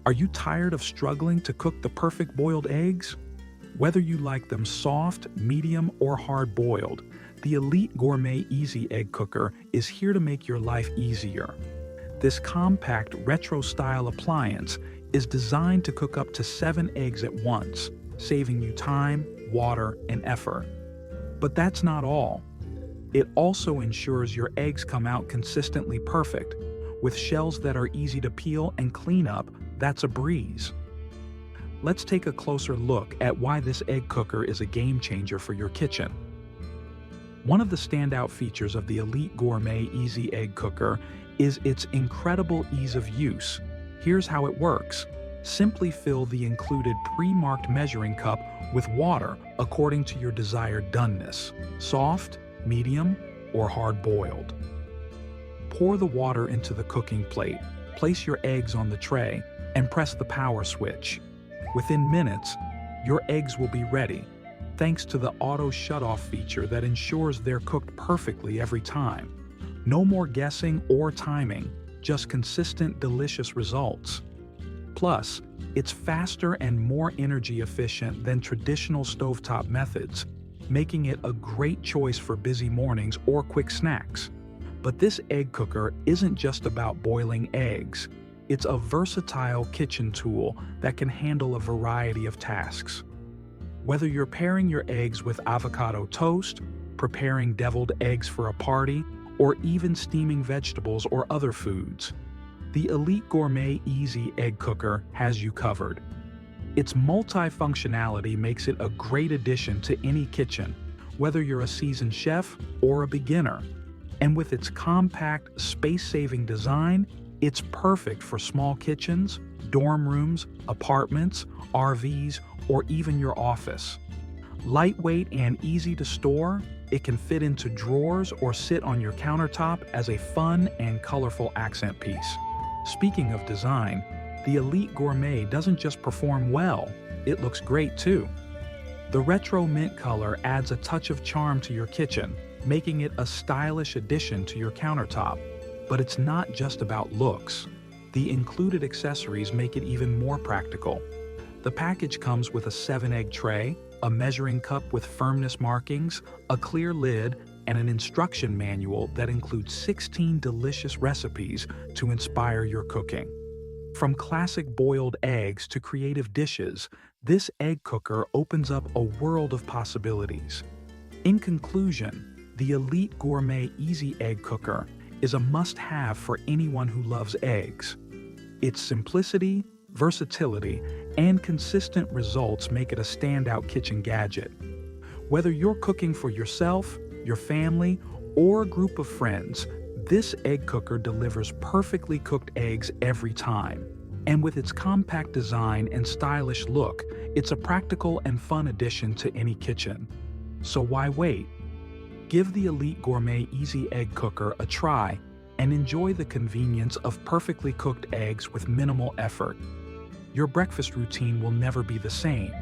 Are you tired of struggling to cook the perfect boiled eggs? Whether you like them soft, medium, or hard-boiled, the Elite Gourmet Easy Egg Cooker is here to make your life easier. This compact, retro-style appliance is designed to cook up to 7 eggs at once, saving you time, water, and effort. But that's not all. It also ensures your eggs come out consistently perfect. With shells that are easy to peel and clean up, that's a breeze. Let's take a closer look at why this egg cooker is a game changer for your kitchen. One of the standout features of the Elite Gourmet Easy Egg Cooker is its incredible ease of use. Here's how it works. Simply fill the included pre-marked measuring cup with water according to your desired doneness, soft, medium, or hard-boiled. Pour the water into the cooking plate, place your eggs on the tray, and press the power switch. Within minutes, your eggs will be ready, thanks to the auto shut-off feature that ensures they're cooked perfectly every time. No more guessing or timing, just consistent, delicious results. Plus, it's faster and more energy efficient than traditional stovetop methods, making it a great choice for busy mornings or quick snacks. But this egg cooker isn't just about boiling eggs. It's a versatile kitchen tool that can handle a variety of tasks. Whether you're pairing your eggs with avocado toast, preparing deviled eggs for a party, or even steaming vegetables or other foods, the Elite Gourmet Easy Egg Cooker has you covered. Its multifunctionality makes it a great addition to any kitchen, whether you're a seasoned chef or a beginner. And with its compact, space-saving design, it's perfect for small kitchens, dorm rooms, apartments, RVs, or even your office. Lightweight and easy to store, it can fit into drawers or sit on your countertop as a fun and colorful accent piece. Speaking of design, the Elite Gourmet doesn't just perform well, it looks great too. The retro mint color adds a touch of charm to your kitchen, making it a stylish addition to your countertop. But it's not just about looks. The included accessories make it even more practical. The package comes with a 7-egg tray, a measuring cup with firmness markings, a clear lid, and an instruction manual that includes 16 delicious recipes to inspire your cooking. From classic boiled eggs to creative dishes, this egg cooker opens up a world of possibilities. In conclusion, the Elite Gourmet Easy Egg Cooker is a must-have for anyone who loves eggs. Its simplicity, versatility, and consistent results make it a standout kitchen gadget. Whether you're cooking for yourself, your family, or a group of friends, this egg cooker delivers perfectly cooked eggs every time. And with its compact design and stylish look, it's a practical and fun addition to any kitchen. So why wait? Give the Elite Gourmet Easy Egg Cooker a try and enjoy the convenience of perfectly cooked eggs with minimal effort. Your breakfast routine will never be the same,